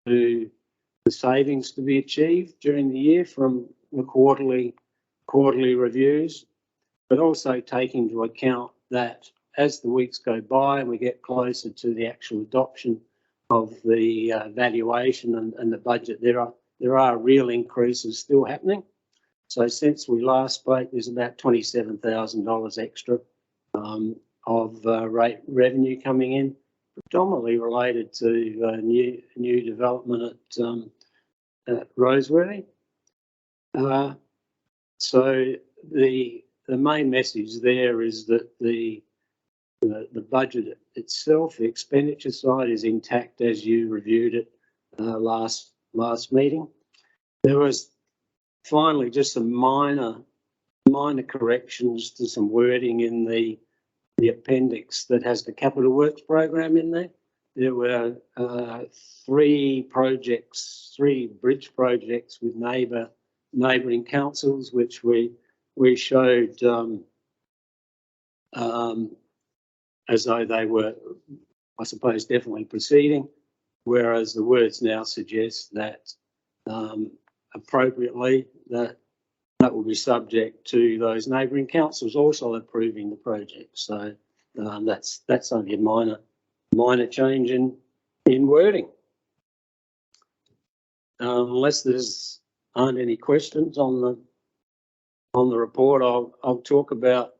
to the savings to be achieved during the year from the quarterly reviews, but also take into account that as the weeks go by and we get closer to the actual adoption of the valuation and the budget, there are real increases still happening. So since we last spoke, there's about $27,000 extra of rate revenue coming in, predominantly related to new development at Roseworthy. So the main message there is that the budget itself, the expenditure side, is intact as you reviewed it last meeting. There was finally just some minor corrections to some wording in the appendix that has the capital works program in there. There were three bridge projects with neighbouring councils, which we showed as though they were, I suppose, definitely proceeding, whereas the words now suggest that appropriately that will be subject to those neighbouring councils also approving the project. So that's only a minor change in wording. Unless there's aren't any questions on the report, I'll talk about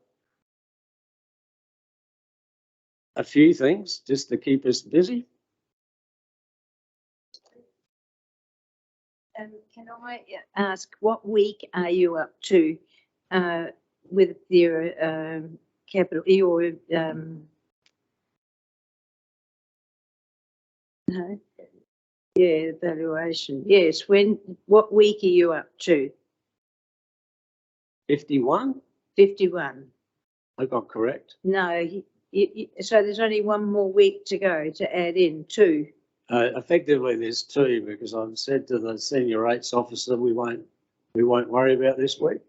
a few things just to keep us busy. Can I ask, what week are you up to with your capital, your no? Yeah, evaluation. Yes, what week are you up to? 51? 51. I got correct. No, so there's only one more week to go to add in 2. Effectively, there's 2 because I've said to the senior rates officer we won't worry about this week,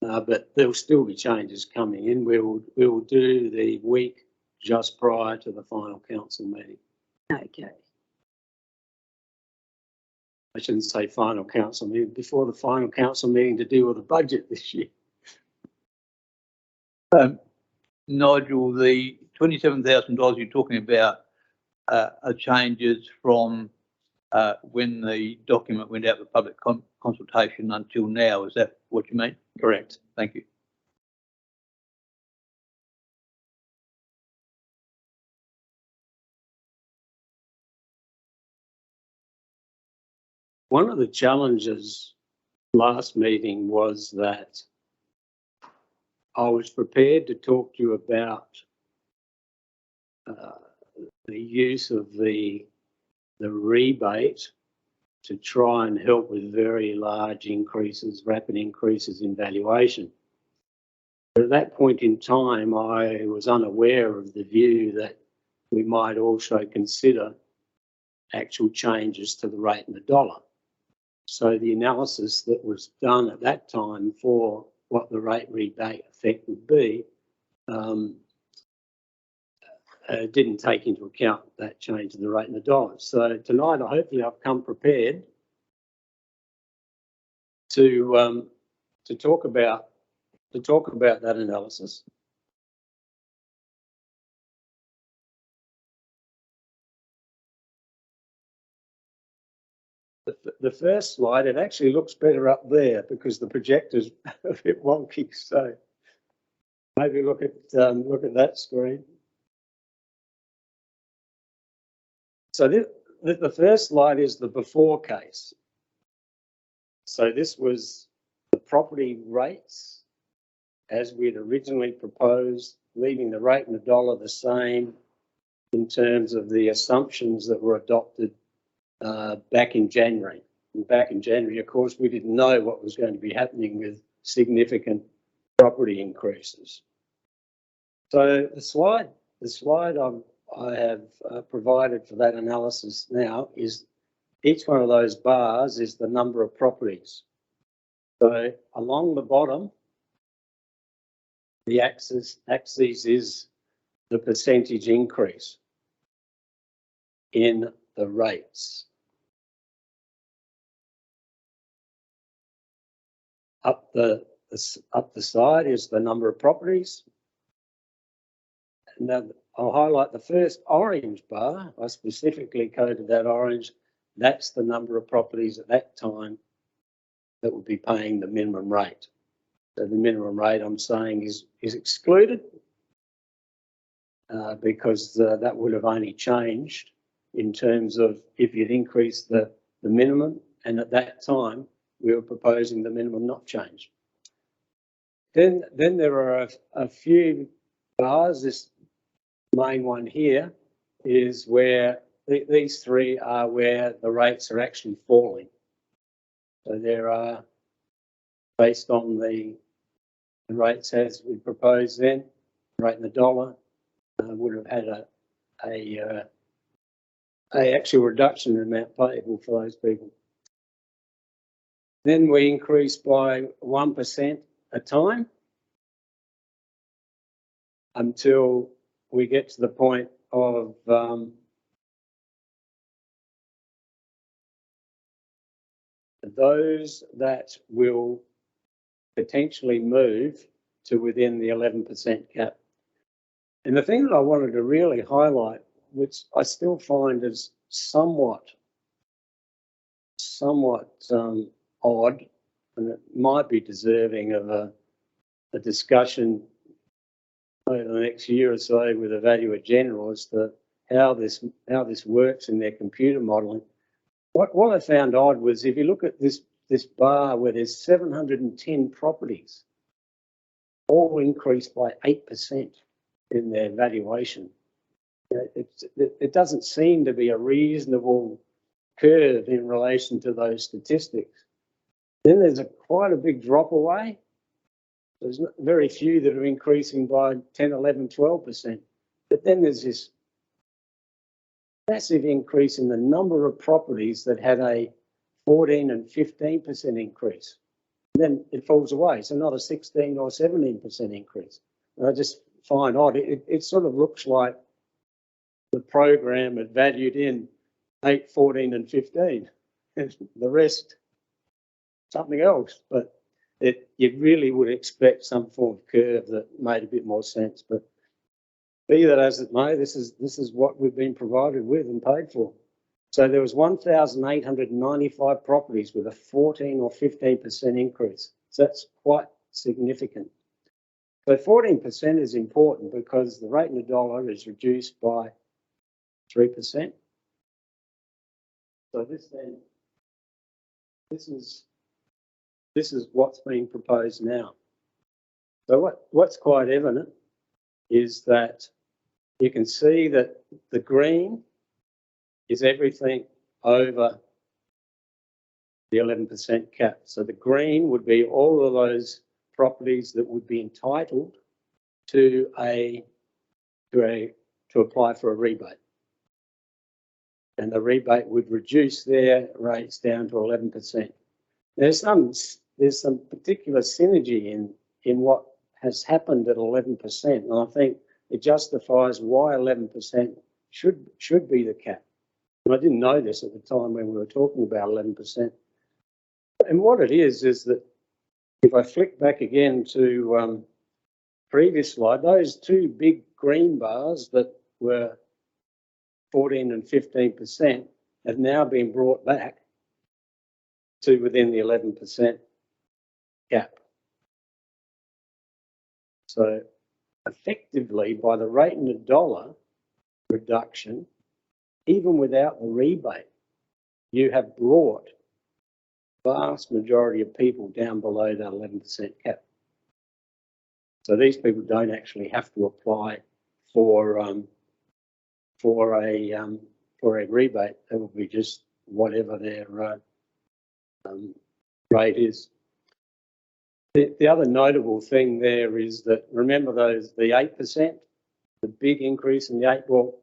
but there'll still be changes coming in. We will do the week just prior to the final council meeting. Okay. I shouldn't say final council meeting, before the final council meeting to deal with the budget this year. Nigel, the $27,000 you're talking about are changes from when the document went out for public consultation until now. Is that what you mean? Correct. Thank you. One of the challenges last meeting was that I was prepared to talk to you about the use of the rebate to try and help with very large increases, rapid increases in valuation. But at that point in time, I was unaware of the view that we might also consider actual changes to the rate and the dollar. So the analysis that was done at that time for what the rate rebate effect would be didn't take into account that change in the rate and the dollar. So tonight, hopefully, I've come prepared to talk about that analysis. The first slide, it actually looks better up there because the projector's a bit wonky. So maybe look at that screen. So the first slide is the before case. So this was the property rates as we had originally proposed, leaving the rate and the dollar the same in terms of the assumptions that were adopted back in January. And back in January, of course, we didn't know what was going to be happening with significant property increases. So the slide I have provided for that analysis now is each one of those bars is the number of properties. So along the bottom, the axis is the percentage increase in the rates. up the side is the number of properties. And then I'll highlight the first orange bar. I specifically coded that orange. That's the number of properties at that time that would be paying the minimum rate. So the minimum rate I'm saying is excluded because that would have only changed in terms of if you'd increased the minimum, and at that time we were proposing the minimum not change. Then there are a few bars. This main one here is where these three are where the rates are actually falling. So there are, based on the rates as we proposed then, rate in the dollar, would have had a actual reduction in amount payable for those people. Then we increase by 1% a time until we get to the point of those that will potentially move to within the 11% cap. And the thing that I wanted to really highlight, which I still find is somewhat odd, and it might be deserving of a discussion over the next year or so with a valuer general as to how this works in their computer modelling. What I found odd was if you look at this bar where there's 710 properties, all increased by 8% in their valuation. It doesn't seem to be a reasonable curve in relation to those statistics. Then there's quite a big drop away. There's very few that are increasing by 10, 11, 12%. But then there's this massive increase in the number of properties that had a 14 and 15% increase. And then it falls away, so not a 16 or 17% increase. And I just find odd. It sort of looks like the program had valued in 8, 14 and 15, and the rest something else. But you really would expect some form of curve that made a bit more sense. But be that as it may, this is what we've been provided with and paid for. So there was 1,895 properties with a 14 or 15% increase. So that's quite significant. So 14% is important because the rate in the dollar is reduced by 3%. So this is what's being proposed now. So what's quite evident is that you can see that the green is everything over the 11% cap. So the green would be all of those properties that would be entitled to apply for a rebate. And the rebate would reduce their rates down to 11%. There's some particular synergy in what has happened at 11%, and I think it justifies why 11% should be the cap. And I didn't know this at the time when we were talking about 11%. And what it is that if I flick back again to previous slide, those two big green bars that were 14 and 15% have now been brought back to within the 11% cap. So effectively, by the rate in the dollar reduction, even without the rebate, you have brought the vast majority of people down below that 11% cap. So these people don't actually have to apply for a rebate. It will be just whatever their rate is. The other notable thing there is that, remember the 8%, the big increase in the 8%. Well,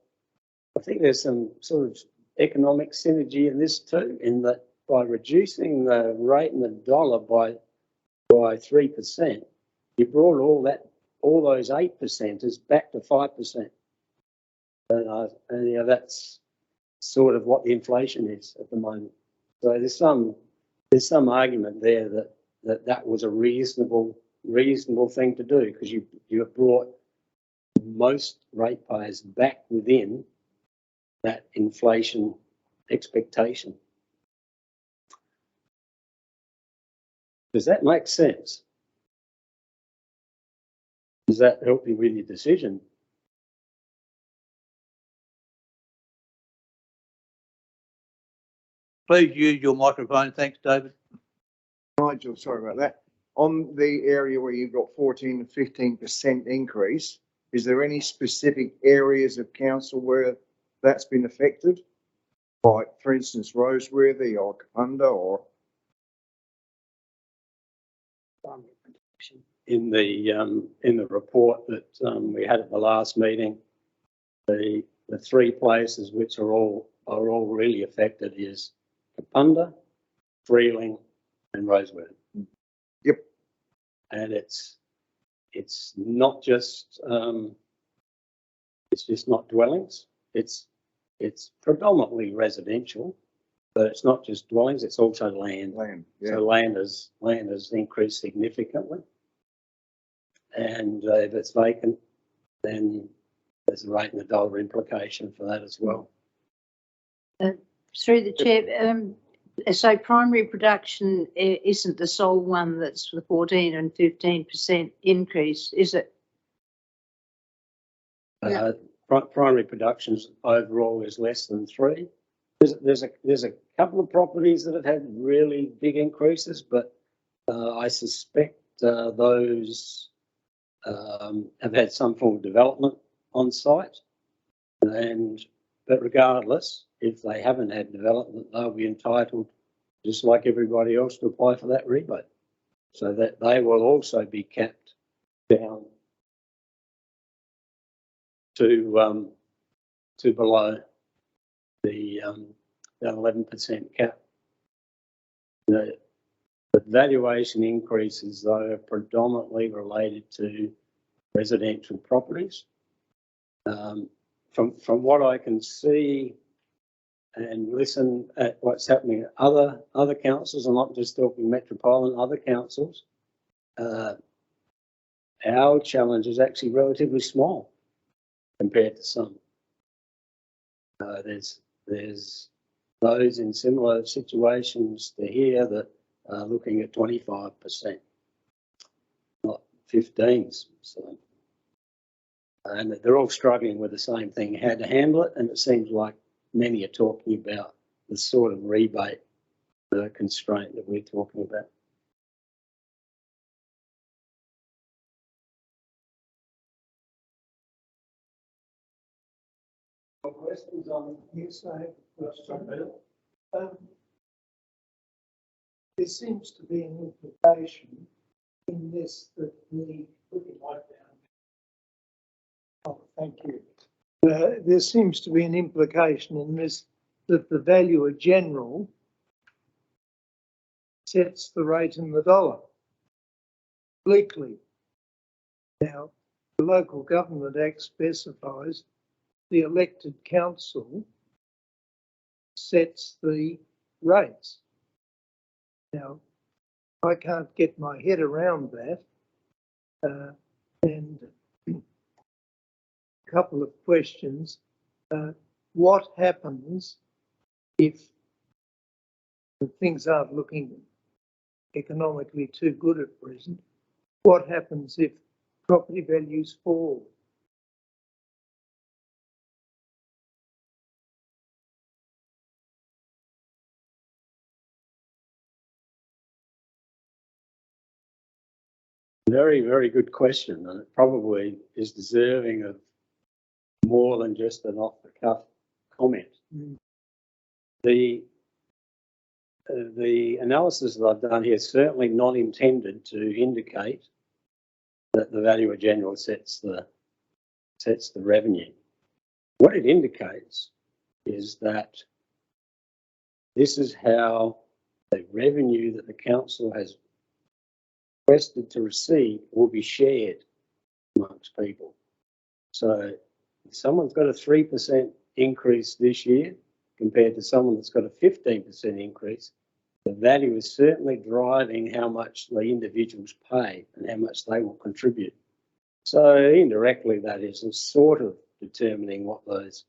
I think there's some sort of economic synergy in this too, in that by reducing the rate in the dollar by 3%, you brought all those 8%ers back to 5%. And that's sort of what the inflation is at the moment. So there's some argument there that that was a reasonable thing to do, because you have brought most ratepayers back within that inflation expectation. Does that make sense? Does that help you with your decision? Please use your microphone. Thanks, David. Nigel, sorry about that. On the area where you've got 14 to 15% increase, is there any specific areas of council where that's been affected? Like, for instance, Roseworthy or Kapunda or? In the report that we had at the last meeting, the three places which are all really affected is Kapunda, Freeling, and Roseworthy. Yep. And it's not just not dwellings. It's predominantly residential, but it's not just dwellings. It's also land. Land, yeah. So land has increased significantly, and if it's vacant, then there's a rate and a dollar implication for that as well. Through the chair, so primary production isn't the sole one that's the 14 and 15% increase, is it? Primary productions overall is less than 3. There's a couple of properties that have had really big increases, but I suspect those have had some form of development on site, but regardless, if they haven't had development, they'll be entitled, just like everybody else, to apply for that rebate, so that they will also be capped down to below the 11% cap. The valuation increases, though, are predominantly related to residential properties. From what I can see and listen at what's happening at other councils, I'm not just talking metropolitan, other councils, our challenge is actually relatively small compared to some. There's those in similar situations to here that are looking at 25%, not 15s. So, and they're all struggling with the same thing, how to handle it. And it seems like many are talking about the sort of rebate constraint that we're talking about. Questions on hearsay? There seems to be an implication in this that the thank you. There seems to be an implication in this that the valuer general sets the rate in the dollar obliquely. Now, the Local Government Act specifies the elected council sets the rates. Now, I can't get my head around that. And a couple of questions. What happens if things aren't looking economically too good at present? What happens if property values fall? Very, very good question, and it probably is deserving of more than just an off-the-cuff comment. The analysis that I've done here is certainly not intended to indicate that the valuer general sets the revenue. What it indicates is that this is how the revenue that the council has requested to receive will be shared amongst people. So if someone's got a 3% increase this year compared to someone that's got a 15% increase, the value is certainly driving how much the individuals pay and how much they will contribute. So indirectly, that is sort of determining what those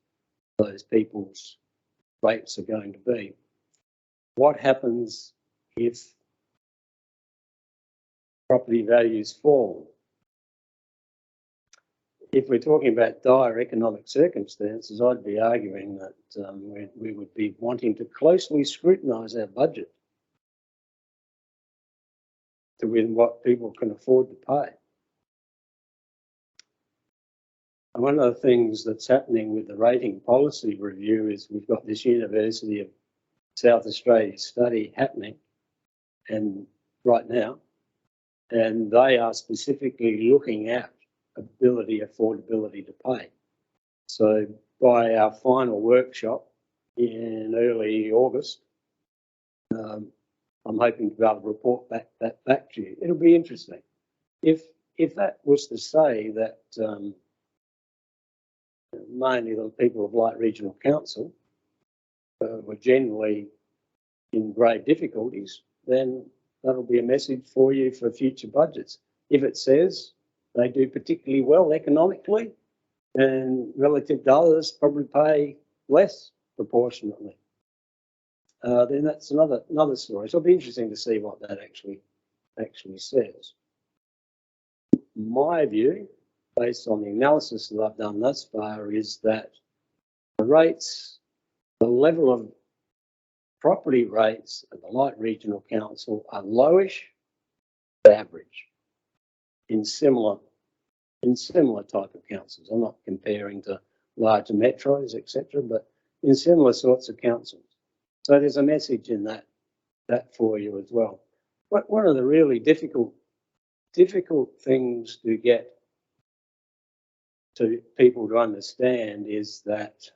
people's rates are going to be. What happens if property values fall? If we're talking about dire economic circumstances, I'd be arguing that we would be wanting to closely scrutinise our budget to win what people can afford to pay. And one of the things that's happening with the rating policy review is we've got this University of South Australia study happening and right now, and they are specifically looking at affordability to pay. So by our final workshop in early August, I'm hoping to be able to report that back to you. It'll be interesting. If that was to say that mainly the people of Light Regional Council were generally in grave difficulties, then that'll be a message for you for future budgets. If it says they do particularly well economically and relative to others probably pay less proportionately, then that's another story. So it'll be interesting to see what that actually says. My view, based on the analysis that I've done thus far, is that the rates, the level of property rates at the Light Regional Council are lowish, average in similar type of councils. I'm not comparing to larger metros, etc., but in similar sorts of councils. So there's a message in that for you as well. But one of the really difficult things to get to people to understand is that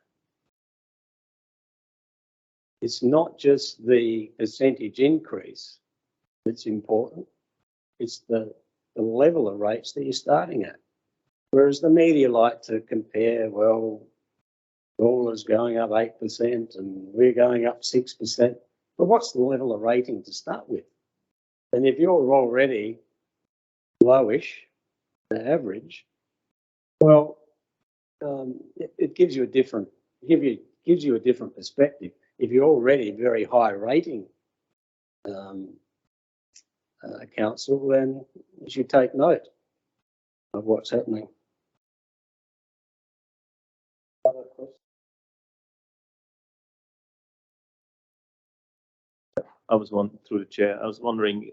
it's not just the percentage increase that's important, it's the level of rates that you're starting at. Whereas the media like to compare, well, Gawler's going up 8% and we're going up 6%. But what's the level of rating to start with? And if you're already lowish, the average, well, it gives you a different perspective. If you're already very high rating council, then you should take note of what's happening. Other questions? Through the chair, I was wondering,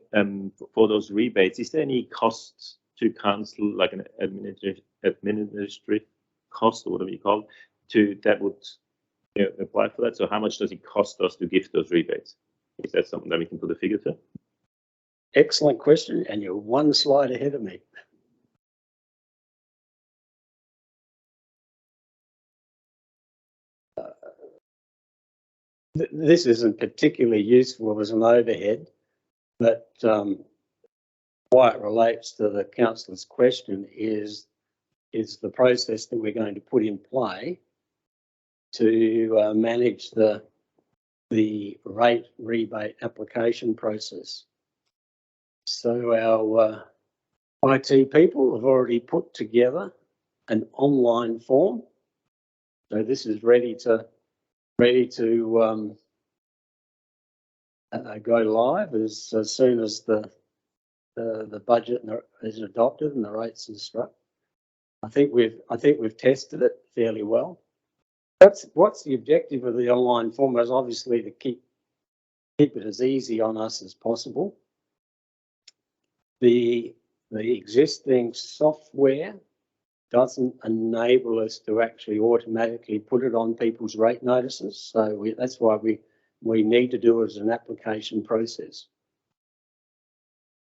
for those rebates, is there any cost to council, like an administrative cost or whatever you call it, that would apply for that? So how much does it cost us to give those rebates? Is that something that we can put a figure to? Excellent question, and you're one slide ahead of me. This isn't particularly useful as an overhead, but why it relates to the councillor's question is the process that we're going to put in play to manage the rate rebate application process. So our IT people have already put together an online form. So this is ready to go live as soon as the budget is adopted and the rates are struck. I think we've tested it fairly well. What's the objective of the online form is obviously to keep it as easy on us as possible. The existing software doesn't enable us to actually automatically put it on people's rate notices. So that's why we need to do it as an application process.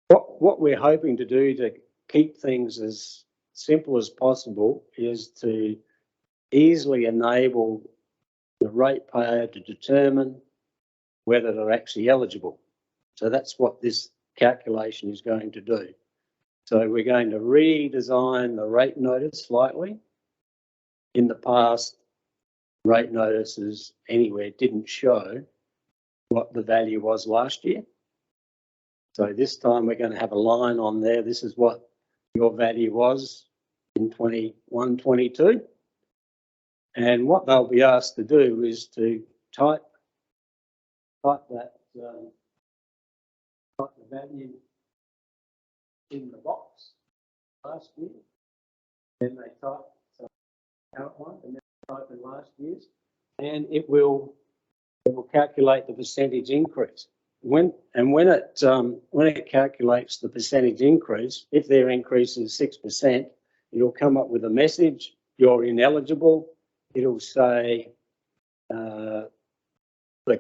What we're hoping to do to keep things as simple as possible is to easily enable the ratepayer to determine whether they're actually eligible. So that's what this calculation is going to do. So we're going to redesign the rate notice slightly. In the past, rate notices anywhere didn't show what the value was last year. So this time we're going to have a line on there. This is what your value was in 21, 22. And what they'll be asked to do is to type that, type the value in the box last year. Then they type outline and then type in last year's, and it will calculate the percentage increase. When it calculates the percentage increase, if their increase is 6%, it'll come up with a message: you're ineligible. It'll say the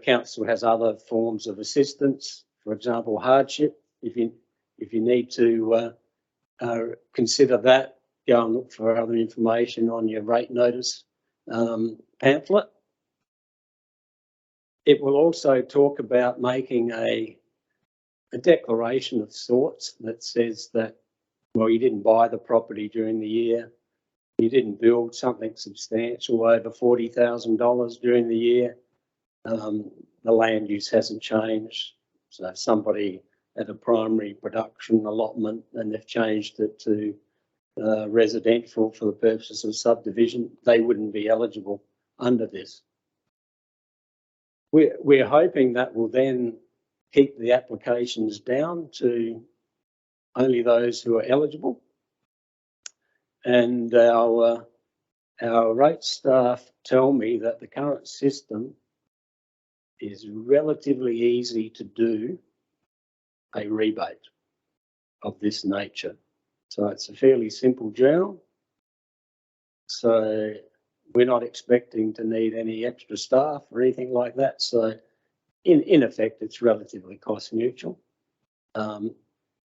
council has other forms of assistance, for example, hardship. If you need to consider that, go and look for other information on your rate notice pamphlet. It will also talk about making a declaration of sorts that says that, well, you didn't buy the property during the year, you didn't build something substantial over $40,000 during the year, the land use hasn't changed. So if somebody had a primary production allotment and they've changed it to residential for the purposes of subdivision, they wouldn't be eligible under this. We're hoping that will then keep the applications down to only those who are eligible. And our rate staff tell me that the current system is relatively easy to do a rebate of this nature. So it's a fairly simple journal. So we're not expecting to need any extra staff or anything like that. So in effect, it's relatively cost neutral.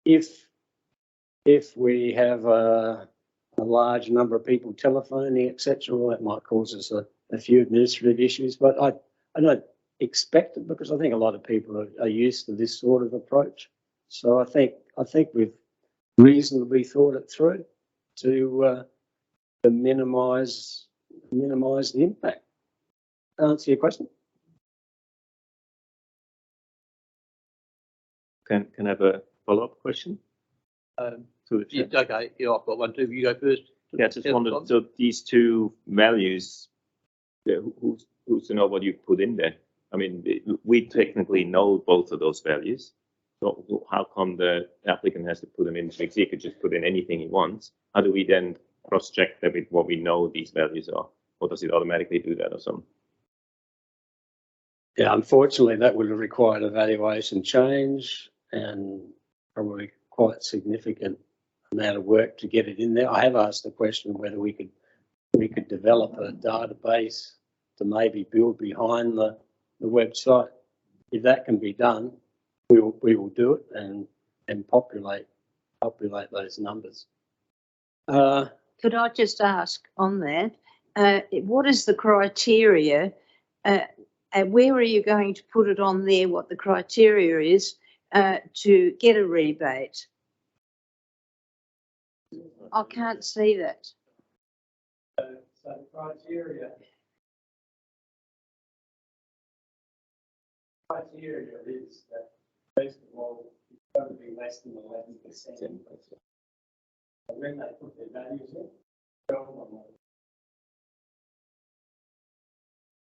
If we have a large number of people telephoning, etc., well, that might cause us a few administrative issues, but I don't expect it, because I think a lot of people are used to this sort of approach. So I think we've reasonably thought it through to minimise the impact. Answer your question? Can I have a follow-up question? To the chair? Yeah, okay, yeah, I've got one too. You go first. Yeah, I just wondered, so these two values, who's to know what you put in there? I mean, we technically know both of those values. So how come the applicant has to put them in? Because he could just put in anything he wants. How do we then cross-check that with what we know these values are? Or does it automatically do that or something? Yeah, unfortunately, that would have required a valuation change and probably quite significant amount of work to get it in there. I have asked the question whether we could develop a database to maybe build behind the website. If that can be done, we will do it and populate those numbers. Could I just ask on that, what is the criteria? Where are you going to put it on there, what the criteria is to get a rebate? I can't see that. So the criteria is that, first of all, it's got to be less than 11%. And when they put their values in,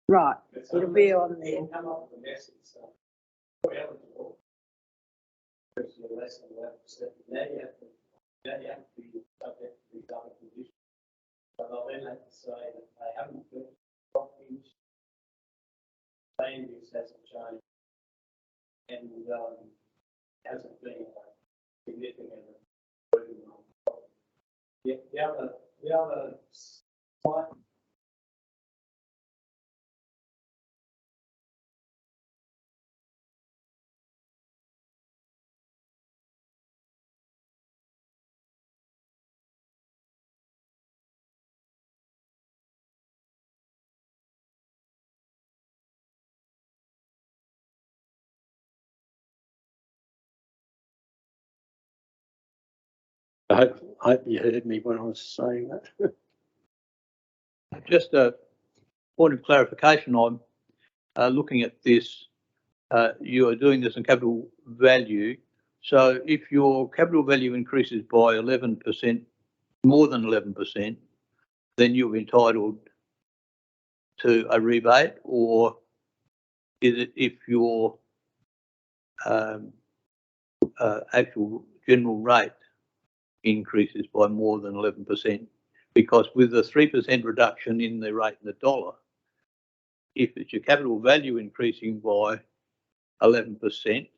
Right, it'll be on there. It'll come up with a message, so you're eligible because you're less than 11%. Now you have to be subject to these other conditions. But they'll then have to say that they haven't built properties, land use hasn't changed, and hasn't been significant improvement on property. The other slight I hope you heard me when I was saying that. Just a point of clarification, I'm looking at this you are doing this in capital value. So if your capital value increases by 11%, more than 11%, then you're entitled to a rebate, or is it if your actual general rate increases by more than 11%? Because with the 3% reduction in the rate in the dollar, if it's your capital value increasing by 11%,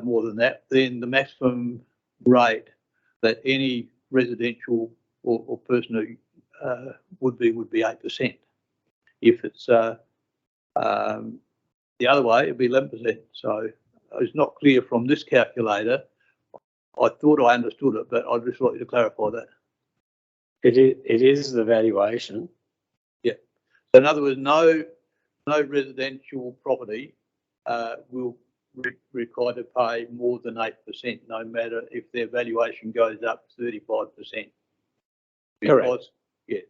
more than that, then the maximum rate that any residential or person would be 8%. If it's the other way, it'd be 11%. So it's not clear from this calculator. I thought I understood it, but I'd just like you to clarify that. It is the valuation. Yeah. So in other words, no residential property will require to pay more than 8%, no matter if their valuation goes up 35%. Correct. Yeah.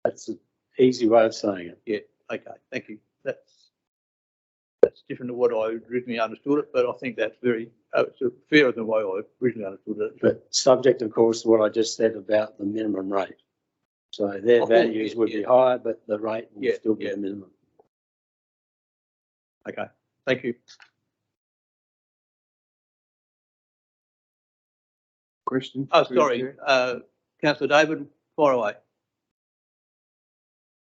That's an easy way of saying it. Yeah. Okay. Thank you. That's different to what I originally understood it, but I think that's very it's fairer than the way I originally understood it. But subject, of course, to what I just said about the minimum rate. So their values would be higher, but the rate would still be the minimum. Okay. Thank you. Question? Oh, sorry. Councillor David, fire away.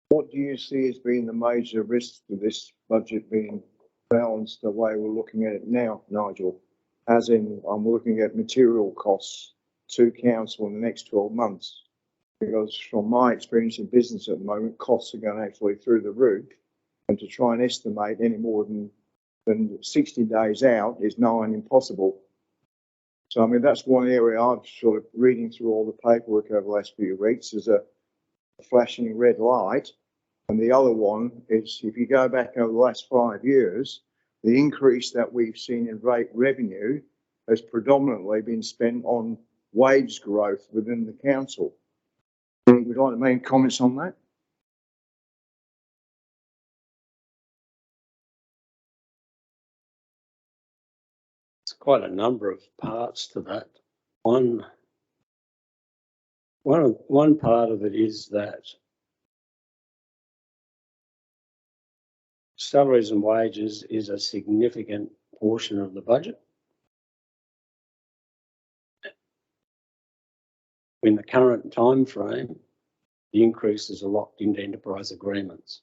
What do you see as being the major risks to this budget being balanced the way we're looking at it now, Nigel? As in, I'm looking at material costs to council in the next 12 months. Because from my experience in business at the moment, costs are going actually through the roof. And to try and estimate any more than 60 days out is nigh on impossible. So, I mean, that's one area I've sort of reading through all the paperwork over the last few weeks is a flashing red light. And the other one is if you go back over the last 5 years, the increase that we've seen in rate revenue has predominantly been spent on wage growth within the council. Would you like to make comments on that? It's quite a number of parts to that. One part of it is that salaries and wages is a significant portion of the budget. In the current time frame, the increases are locked into enterprise agreements.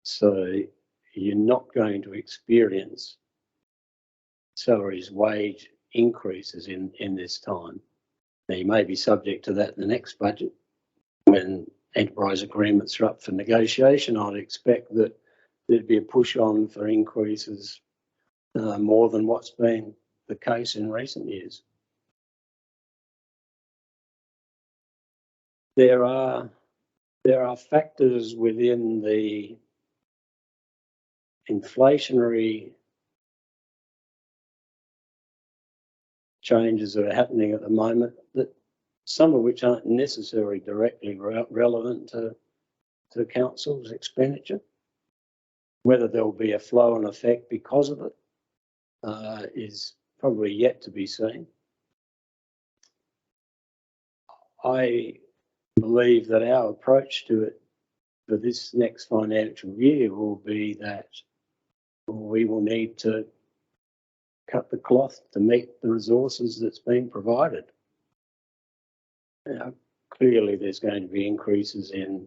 So you're not going to experience salaries, wage increases in this time. Now, you may be subject to that in the next budget when enterprise agreements are up for negotiation. I'd expect that there'd be a push on for increases more than what's been the case in recent years. There are factors within the inflationary changes that are happening at the moment, that some of which aren't necessarily directly relevant to the council's expenditure. Whether there will be a flow and effect because of it is probably yet to be seen. I believe that our approach to it for this next financial year will be that we will need to cut the cloth to meet the resources that's been provided. Now, clearly there's going to be increases in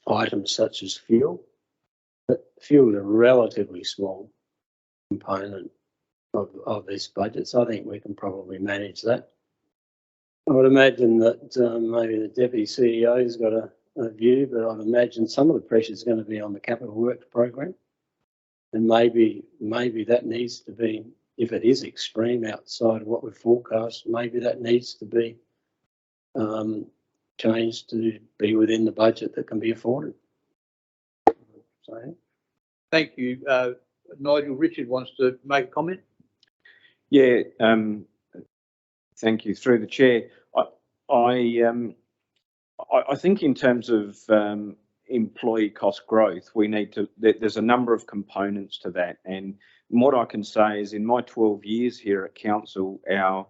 items such as fuel, but fuel is a relatively small component of this budget, so I think we can probably manage that. I would imagine that maybe the Deputy CEO's got a view, but I'd imagine some of the pressure is going to be on the capital works program. And maybe that needs to be, if it is extreme outside of what we've forecast, maybe that needs to be changed to be within the budget that can be afforded. So. Thank you. Nigel, Richard wants to make a comment. Yeah, thank you. Through the chair, I think in terms of employee cost growth, we need to, there's a number of components to that. And what I can say is in my 12 years here at council, our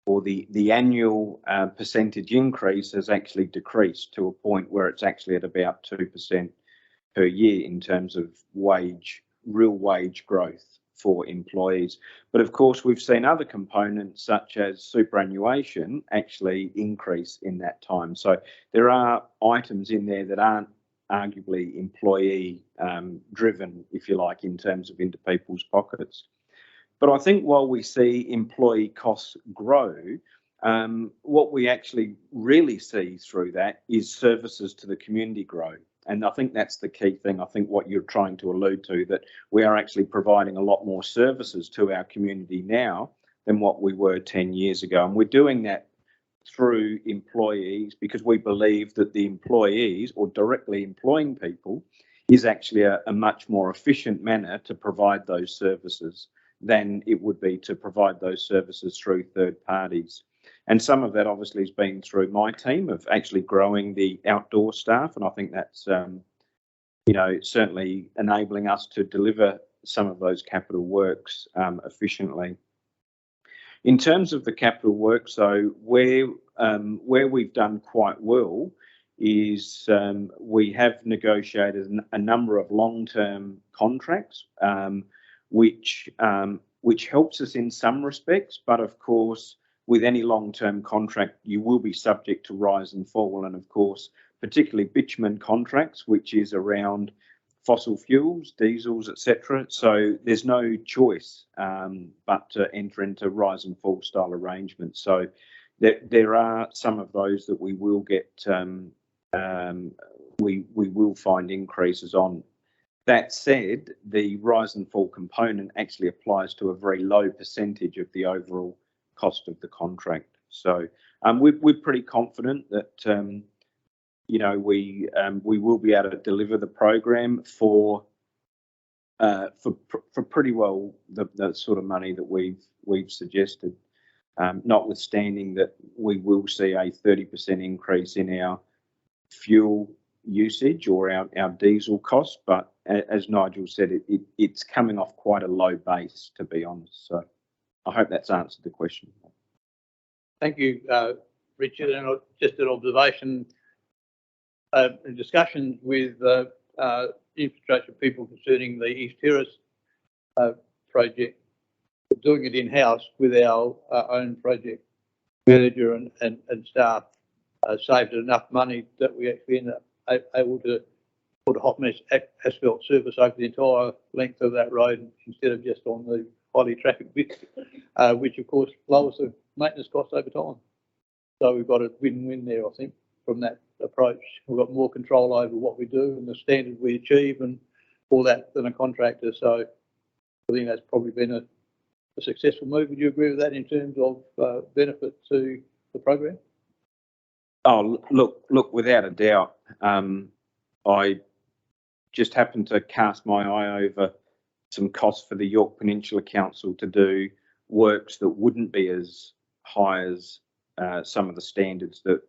or the annual percentage increase has actually decreased to a point where it's actually at about 2% per year in terms of real wage growth for employees. But of course, we've seen other components such as superannuation actually increase in that time. So there are items in there that aren't arguably employee driven, if you like, in terms of into people's pockets. But I think while we see employee costs grow, what we actually really see through that is services to the community grow. And I think that's the key thing. I think what you're trying to allude to, that we are actually providing a lot more services to our community now than what we were 10 years ago. And we're doing that through employees because we believe that the employees or directly employing people is actually a much more efficient manner to provide those services than it would be to provide those services through third parties. And some of that obviously has been through my team of actually growing the outdoor staff. And I think that's, you know, certainly enabling us to deliver some of those capital works efficiently. In terms of the capital works, though, where we've done quite well is we have negotiated a number of long-term contracts, which helps us in some respects, but of course, with any long-term contract, you will be subject to rise and fall, and of course, particularly bitumen contracts, which is around fossil fuels, diesels, etc. So there's no choice but to enter into rise and fall style arrangements. So there are some of those that we will get, we will find increases on. That said, the rise and fall component actually applies to a very low percentage of the overall cost of the contract. So we're pretty confident that you know, we will be able to deliver the program for pretty well the sort of money that we've suggested, notwithstanding that we will see a 30% increase in our fuel usage or our diesel costs, but as Nigel said, it's coming off quite a low base, to be honest. So I hope that's answered the question. Thank you, Richard. And just an observation, in discussions with infrastructure people concerning the East Terrace project, doing it in-house with our own project manager and staff saved enough money that we actually ended up able to put a hot mix asphalt surface over the entire length of that road instead of just on the highly trafficked bit, which of course lowers the maintenance costs over time. So we've got a win-win there, I think, from that approach. We've got more control over what we do and the standard we achieve and all that than a contractor. So I think that's probably been a successful move. Would you agree with that in terms of benefit to the program? Oh, look, without a doubt. I just happened to cast my eye over some costs for the Yorke Peninsula Council to do works that wouldn't be as high as some of the standards that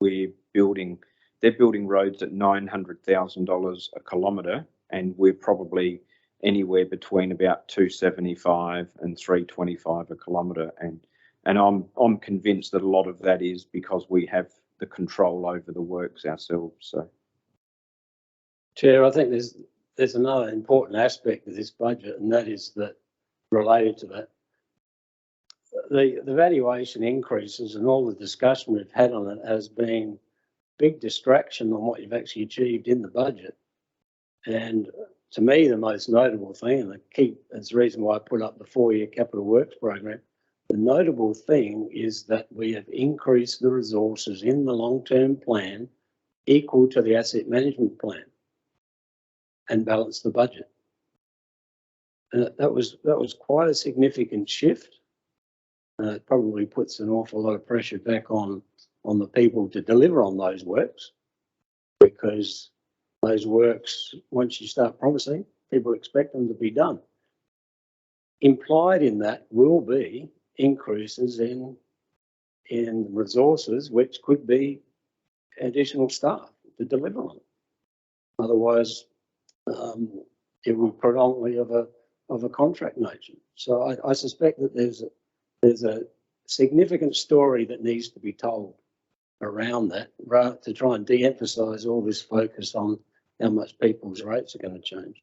we're building. They're building roads at $900,000 a kilometre, and we're probably anywhere between about $275 and $325 a kilometre. And I'm convinced that a lot of that is because we have the control over the works ourselves. So, Chair, I think there's another important aspect of this budget, and that is that related to that. The valuation increases and all the discussion we've had on it has been big distraction on what you've actually achieved in the budget. And to me, the most notable thing, and that's the reason why I put up the 4-year capital works program, the notable thing is that we have increased the resources in the long-term plan equal to the asset management plan and balanced the budget. And that was quite a significant shift. It probably puts an awful lot of pressure back on the people to deliver on those works, because those works, once you start promising, people expect them to be done. Implied in that will be increases in resources, which could be additional staff. to deliver on it. Otherwise, it will predominantly of a contract nature. So I suspect that there's a significant story that needs to be told around that, rather to try and de-emphasise all this focus on how much people's rates are going to change.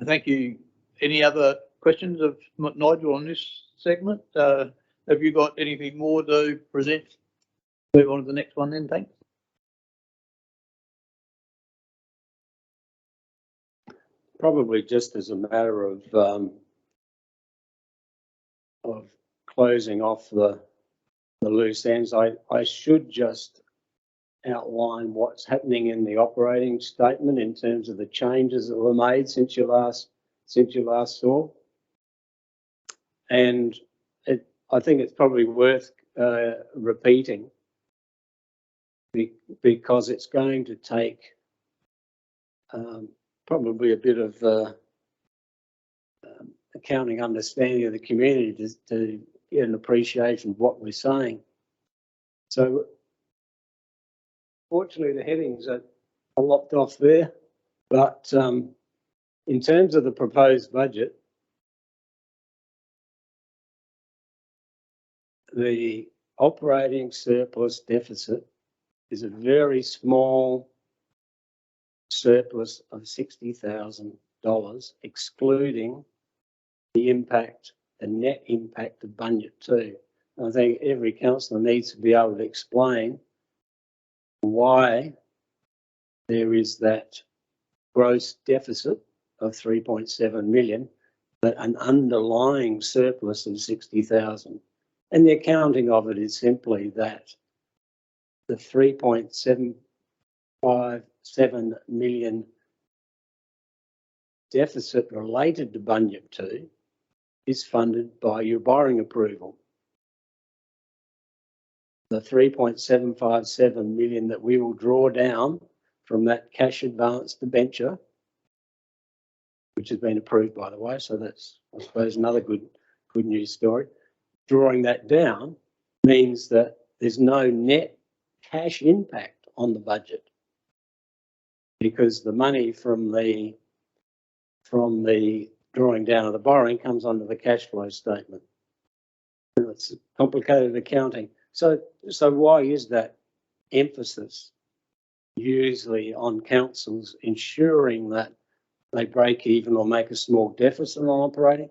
Thank you. Any other questions of Nigel on this segment? Have you got anything more to present? Move on to the next one then, thanks. Probably just as a matter of closing off the loose ends, I should just outline what's happening in the operating statement in terms of the changes that were made since you last saw. And I think it's probably worth repeating because it's going to take probably a bit of accounting understanding of the community to get an appreciation of what we're saying. So fortunately the headings are lopped off there, but in terms of the proposed budget, the operating surplus deficit is a very small surplus of $60,000, excluding the net impact of Budget 2. I think every councillor needs to be able to explain why there is that gross deficit of 3.7 million, but an underlying surplus of 60,000. And the accounting of it is simply that the 3.757 million deficit related to Budget 2 is funded by your borrowing approval. The 3.757 million that we will draw down from that cash advance debenture, which has been approved, by the way, so that's, I suppose, another good news story. Drawing that down means that there's no net cash impact on the budget because the money from the drawing down of the borrowing comes onto the cash flow statement. And it's complicated accounting. So why is that emphasis usually on councils ensuring that they break even or make a small deficit on operating?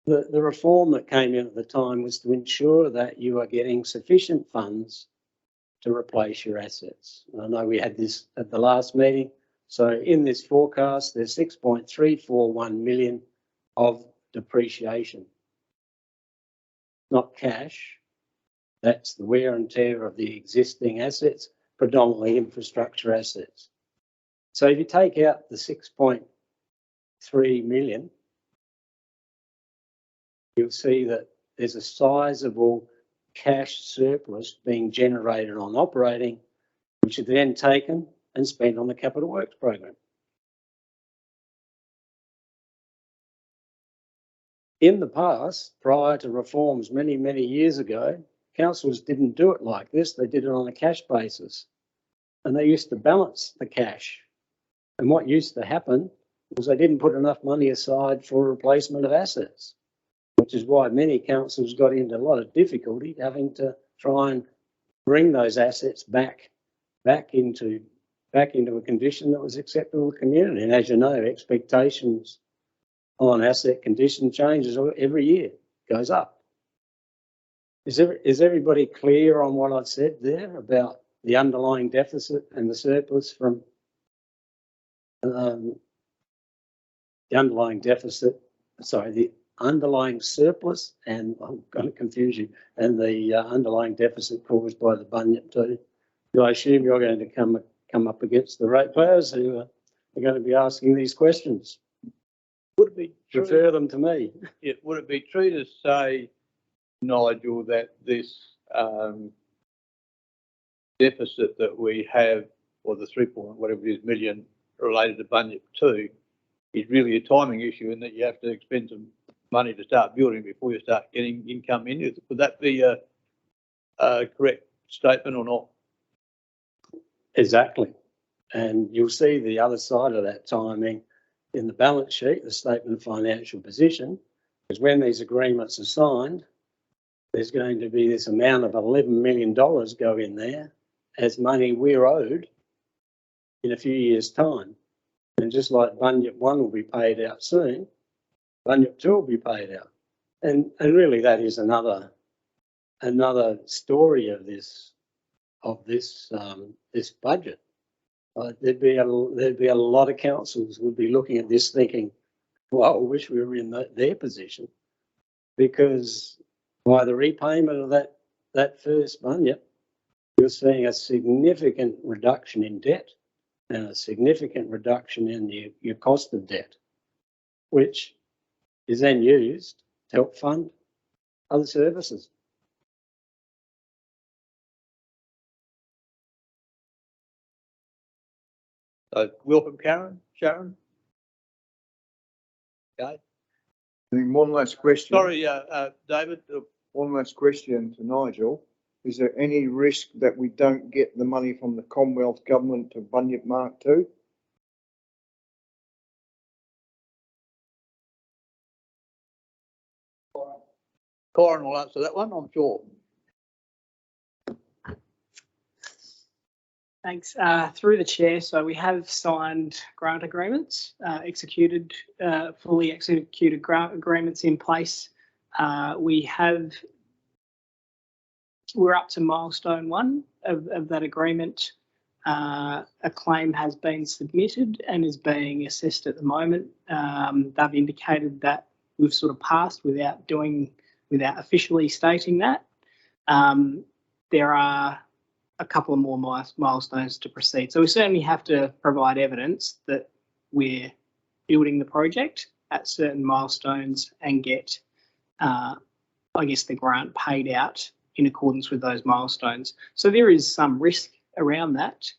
The reform that came in at the time was to ensure that you are getting sufficient funds to replace your assets. I know we had this at the last meeting. So in this forecast, there's 6.341 million of depreciation, not cash. That's the wear and tear of the existing assets, predominantly infrastructure assets. So if you take out the 6.3 million, you'll see that there's a sizable cash surplus being generated on operating, which is then taken and spent on the capital works program. In the past, prior to reforms many years ago, councils didn't do it like this. They did it on a cash basis, and they used to balance the cash. And what used to happen was they didn't put enough money aside for replacement of assets, which is why many councils got into a lot of difficulty having to try and bring those assets back into a condition that was acceptable to the community. And as you know, expectations on asset condition changes every year, goes up. Is everybody clear on what I've said there about the underlying deficit and the surplus from the underlying surplus, and I'm going to confuse you, and the underlying deficit caused by the Budget 2? Do I assume you're going to come up against the ratepayers who are going to be asking these questions? Would it be true? Refer them to me. Would it be true to say, Nigel, that this deficit that we have, or the 3 point whatever it is million related to Budget 2, is really a timing issue, and that you have to expend some money to start building before you start getting income in? Would that be a correct statement or not? Exactly. And you'll see the other side of that timing in the balance sheet, the statement of financial position, because when these agreements are signed, there's going to be this amount of $11 million go in there as money we're owed in a few years' time. And just like Bunyip 1 will be paid out soon, Bunyip 2 will be paid out. And really that is another story of this budget. There'd be a lot of councils would be looking at this thinking, well, I wish we were in their position, because by the repayment of that first Bunyip, you're seeing a significant reduction in debt and a significant reduction in your cost of debt, which is then used to help fund other services. So welcome, Sharon. Okay. And one last question. Sorry, David. One last question to Nigel. Is there any risk that we don't get the money from the Commonwealth Government to Bunyip Mark 2? Corin will answer that one, I'm sure. Thanks. Through the chair, so we have signed grant agreements, fully executed grant agreements in place. We're up to milestone 1 of that agreement. A claim has been submitted and is being assessed at the moment. They've indicated that we've sort of passed without officially stating that. There are a couple of more milestones to proceed. So we certainly have to provide evidence that we're building the project at certain milestones and get, I guess, the grant paid out in accordance with those milestones. So there is some risk around that.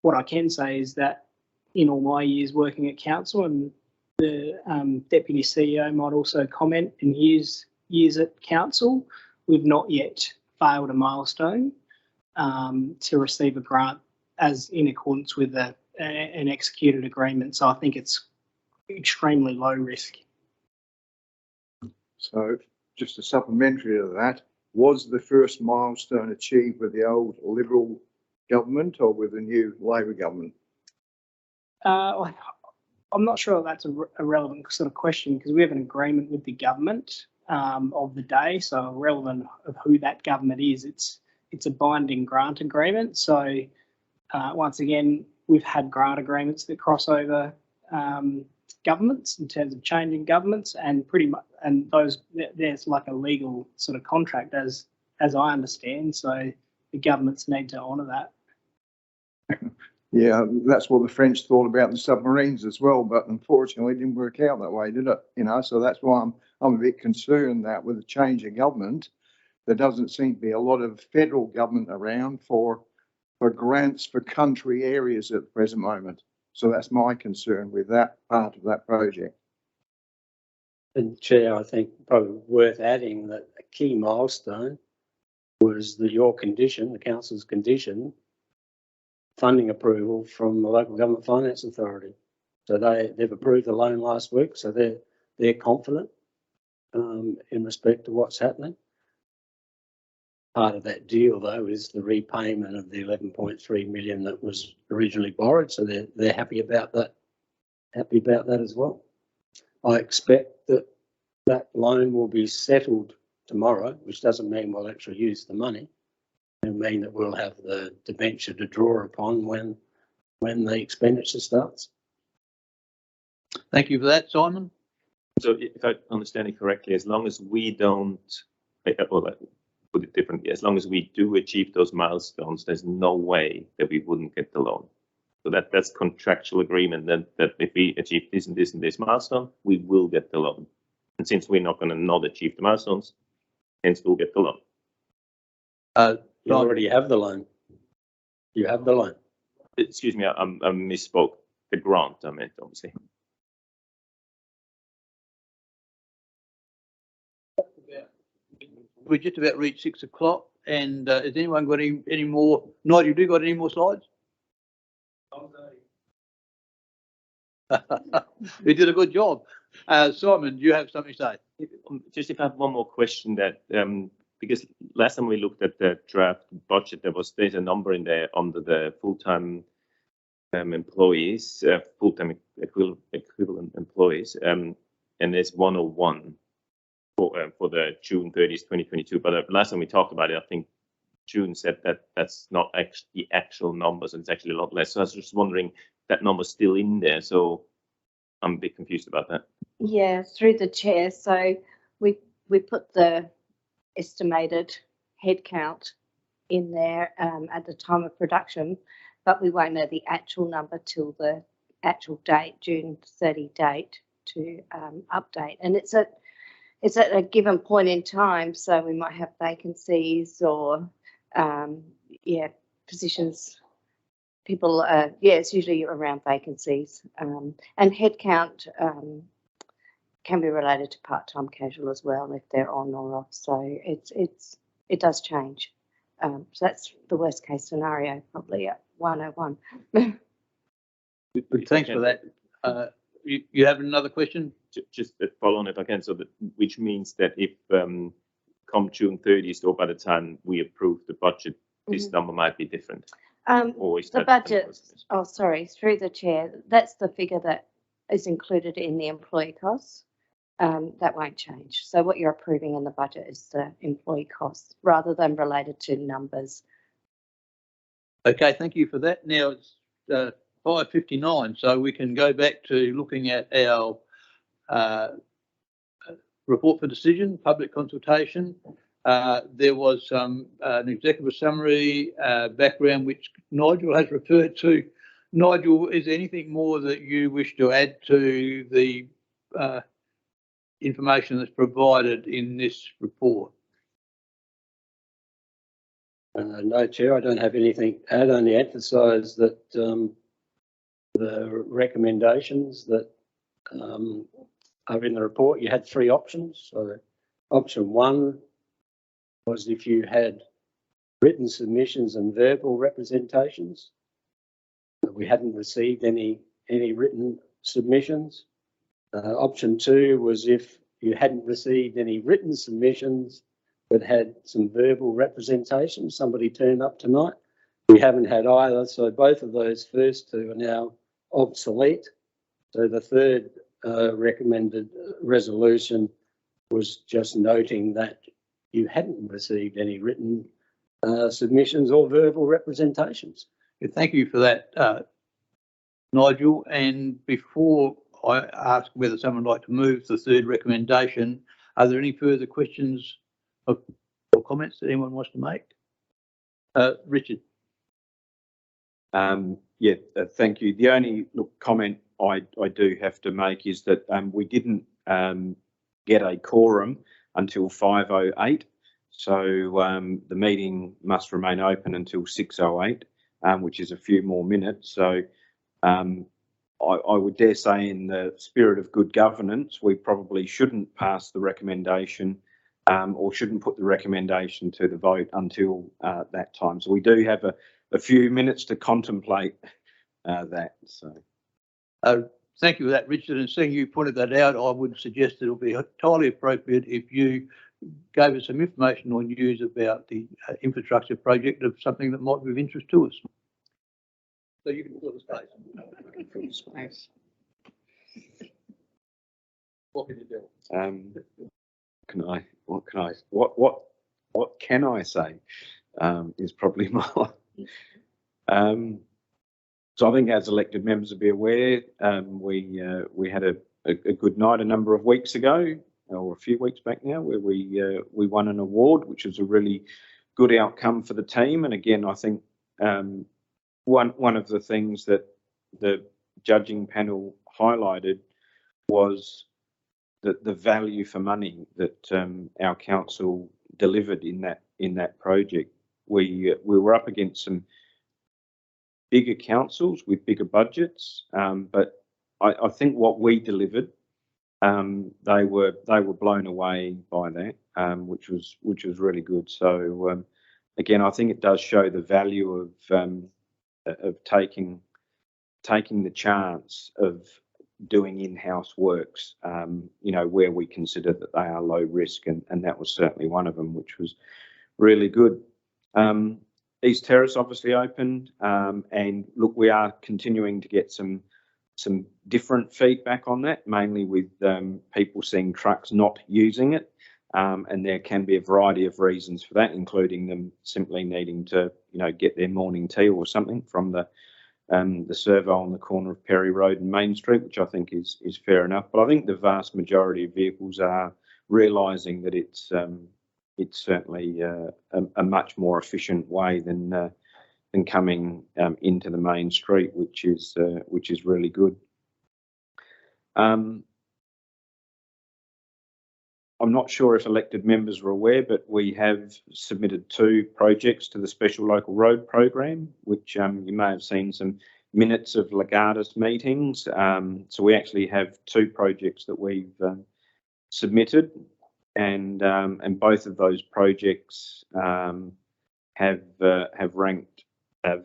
What I can say is that in all my years working at council, and the Deputy CEO might also comment, in his years at council, we've not yet failed a milestone to receive a grant as in accordance with an executed agreement. So I think it's extremely low risk. So just a supplementary to that, was the first milestone achieved with the old Liberal government or with the new Labor government? I'm not sure if that's a relevant sort of question, because we have an agreement with the government of the day. So relevant of who that government is, it's a binding grant agreement. So once again, we've had grant agreements that cross over governments in terms of changing governments, and pretty much, and there's like a legal sort of contract as I understand. So the governments need to honour that. Yeah, that's what the French thought about the submarines as well, but unfortunately it didn't work out that way, did it? You know, so that's why I'm a bit concerned that with the change of government, there doesn't seem to be a lot of federal government around for grants for country areas at the present moment. So that's my concern with that part of that project. And Chair, I think probably worth adding that a key milestone was your condition, the council's condition, funding approval from the Local Government Finance Authority. So they've approved the loan last week, so they're confident in respect to what's happening. Part of that deal, though, is the repayment of the 11.3 million that was originally borrowed, so they're happy about that. Happy about that as well. I expect that loan will be settled tomorrow, which doesn't mean we'll actually use the money. It'll mean that we'll have the debenture to draw upon when the expenditure starts. Thank you for that, Simon. So if I understand it correctly, as long as we don't, or put it differently, as long as we do achieve those milestones, there's no way that we wouldn't get the loan. So that's contractual agreement that if we achieve this and this and this milestone, we will get the loan. And since we're not going to not achieve the milestones, hence we'll get the loan. You already have the loan. You have the loan. Excuse me, I misspoke. The grant, I meant, obviously. We just about reached 6 o'clock, And has anyone got any more? Nigel, do you got any more slides? You did a good job. Simon, do you have something to say? Just if I have one more question that, because last time we looked at the draft budget, there's a number in there under the full-time employees, full-time equivalent employees, and there's 101 for the June 30th, 2022. But last time we talked about it, I think June said that that's not actually the actual numbers, and it's actually a lot less. So I was just wondering, that number's still in there, so I'm a bit confused about that. Yeah, through the chair. So we put the estimated headcount in there at the time of production, but we won't know the actual number till the actual date, June 30 date, to update. And it's at a given point in time, so we might have vacancies or positions. People, it's usually around vacancies, and headcount can be related to part-time casual as well if they're on or off. So it does change. So that's the worst case scenario, probably at 101. Thanks for that. You have another question? Just to follow on if I can. So which means that if come June 30th, or by the time we approve the budget, this number might be different. Or is the that budget, oh sorry, through the chair, that's the figure that is included in the employee costs. That won't change. So what you're approving in the budget is the employee costs rather than related to numbers. Okay, thank you for that. Now it's 5:59, so we can go back to looking at our report for decision, public consultation. There was an executive summary background which Nigel has referred to. Nigel, is there anything more that you wish to add to the information that's provided in this report? No, Chair, I don't have anything to add. Only emphasise that the recommendations that are in the report, you had three options. So option one was if you had written submissions and verbal representations. We hadn't received any written submissions. Option two was if you hadn't received any written submissions but had some verbal representation. Somebody turned up tonight. We haven't had either, so both of those first two are now obsolete. So the third recommended resolution was just noting that you hadn't received any written submissions or verbal representations. Thank you for that, Nigel. And before I ask whether someone would like to move the third recommendation, are there any further questions or comments that anyone wants to make? Richard. Thank you. The only comment I do have to make is that we didn't get a quorum until 5:08, so the meeting must remain open until 6:08, which is a few more minutes. So I would dare say, in the spirit of good governance, we probably shouldn't pass the recommendation or shouldn't put the recommendation to the vote until that time. So we do have a few minutes to contemplate that. So. Thank you for that, Richard. And seeing you pointed that out, I would suggest it will be entirely appropriate if you gave us some information or news about the infrastructure project of something that might be of interest to us. So you can fill the space. What can you do? What can I say? Is probably more. So I think, as elected members will be aware, we had a good night a number of weeks ago, or a few weeks back now, where we won an award, which was a really good outcome for the team. And again, I think one of the things that the judging panel highlighted was the value for money that our council delivered in that project. We were up against some bigger councils with bigger budgets, but I think what we delivered, they were blown away by that, which was really good. So again, I think it does show the value of taking the chance of doing in-house works, you know, where we consider that they are low risk, and that was certainly one of them, which was really good. East Terrace obviously opened, and look, we are continuing to get some different feedback on that, mainly with people seeing trucks not using it, and there can be a variety of reasons for that, including them simply needing to, you know, get their morning tea or something from the servo on the corner of Perry Road and Main Street, which I think is fair enough. But I think the vast majority of vehicles are realising that it's certainly a much more efficient way than coming into the main street, which is really good. I'm not sure if elected members were aware, but we have submitted 2 projects to the Special Local Road Program, which you may have seen some minutes of Legatus meetings. So we actually have 2 projects that we've submitted, and both of those projects have ranked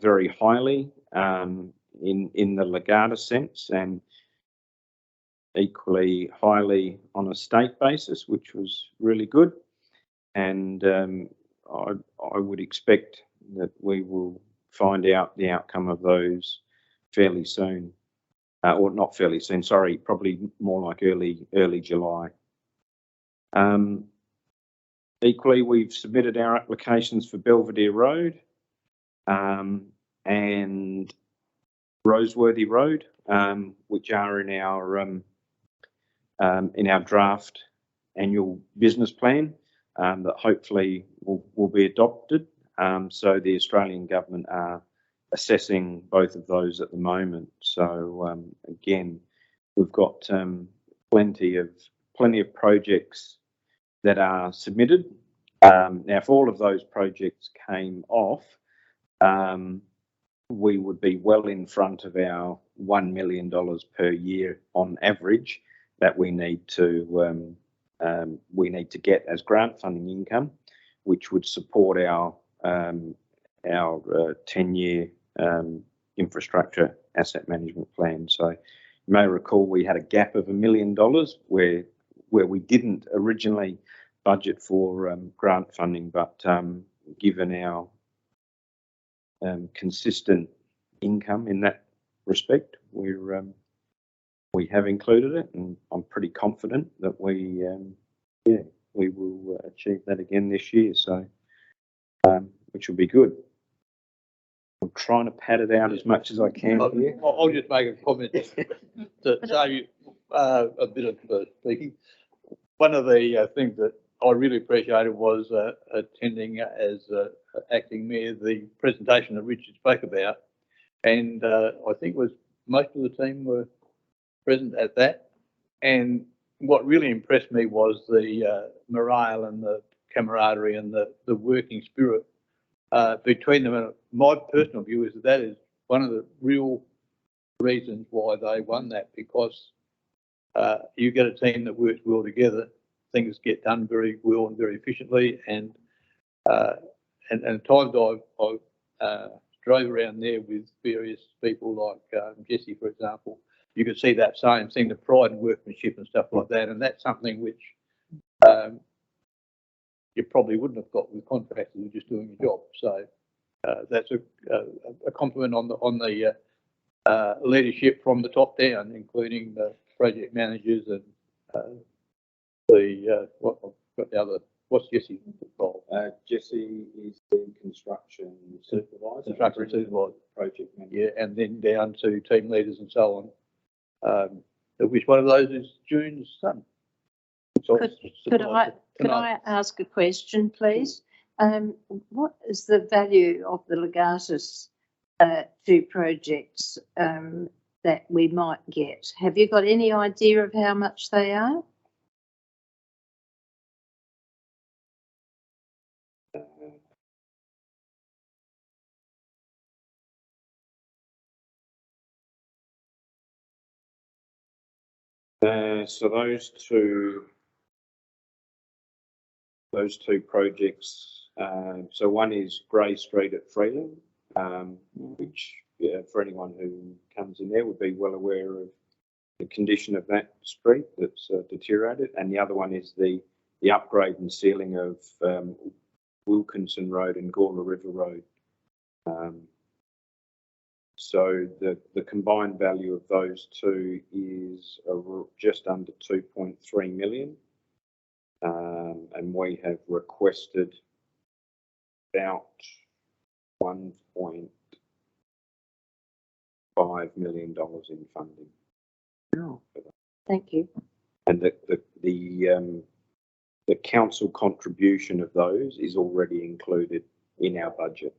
very highly in the Legatus sense, and equally highly on a state basis, which was really good. And I would expect that we will find out the outcome of those fairly soon, or not fairly soon, sorry, probably more like early July. Equally, we've submitted our applications for Belvedere Road and Roseworthy Road, which are in our draft annual business plan that hopefully will be adopted. So the Australian government are assessing both of those at the moment. So again, we've got plenty of projects that are submitted. Now, if all of those projects came off, we would be well in front of our $1 million per year on average that we need to get as grant funding income, which would support our 10-year infrastructure asset management plan. So you may recall we had a gap of $1 million where we didn't originally budget for grant funding, but given our consistent income in that respect, we have included it, and I'm pretty confident that we will achieve that again this year. So, which will be good. I'm trying to pad it out as much as I can here. I'll just make a comment to save you a bit of speaking. One of the things that I really appreciated was attending as acting mayor the presentation that Richard spoke about, and I think most of the team were present at that. And what really impressed me was the morale and the camaraderie and the working spirit between them. And my personal view is that is one of the real reasons why they won that, because you get a team that works well together, things get done very well and very efficiently. And times I've drove around there with various people like Jesse, for example, you could see that same thing, the pride and workmanship and stuff like that. And that's something which you probably wouldn't have got with contractors who are just doing a job. So that's a compliment on the leadership from the top down, including the project managers and what's Jesse's role? Jesse is the construction supervisor. Construction supervisor. Project manager. Yeah, and then down to team leaders and so on. Which one of those is June's son? Could I ask a question, please? What is the value of the Legatus 2 projects that we might get? Have you got any idea of how much they are? So those two projects So one is Grey Street at Freeling, which for anyone who comes in there would be well aware of the condition of that street that's deteriorated. And the other one is the upgrade and sealing of Wilkinson Road and Gawler River Road. So the combined value of those two is just under 2.3 million. And we have requested about $1.5 million in funding. Thank you. And the council contribution of those is already included in our budget.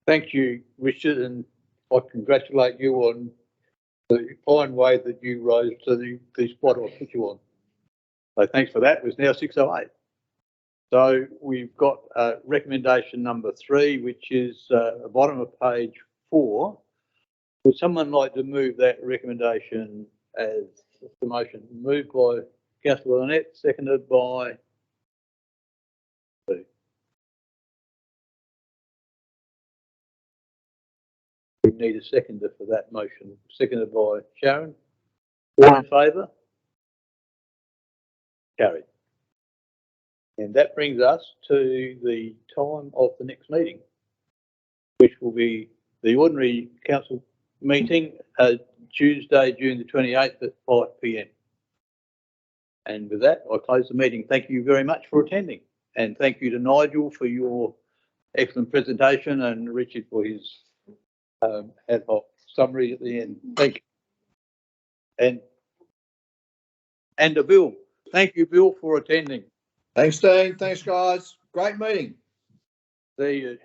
Thank you, Richard, and I congratulate you on the fine way that you rose to the spot I put you on. So thanks for that. It was now 6:08. So we've got recommendation number 3, which is the bottom of page 4. Would someone like to move that recommendation as the motion? Moved by Councillor Lynette, seconded by we need a seconder for that motion. Seconded by Sharon. All in favour? Carried. And that brings us to the time of the next meeting, which will be the ordinary council meeting, Tuesday, June the 28th at 5 p.m. And with that, I close the meeting. Thank you very much for attending. And thank you to Nigel for your excellent presentation and Richard for his ad hoc summary at the end. Thank you. And to Bill. Thank you, Bill, for attending. Thanks, Dean. Thanks, guys. Great meeting. See you.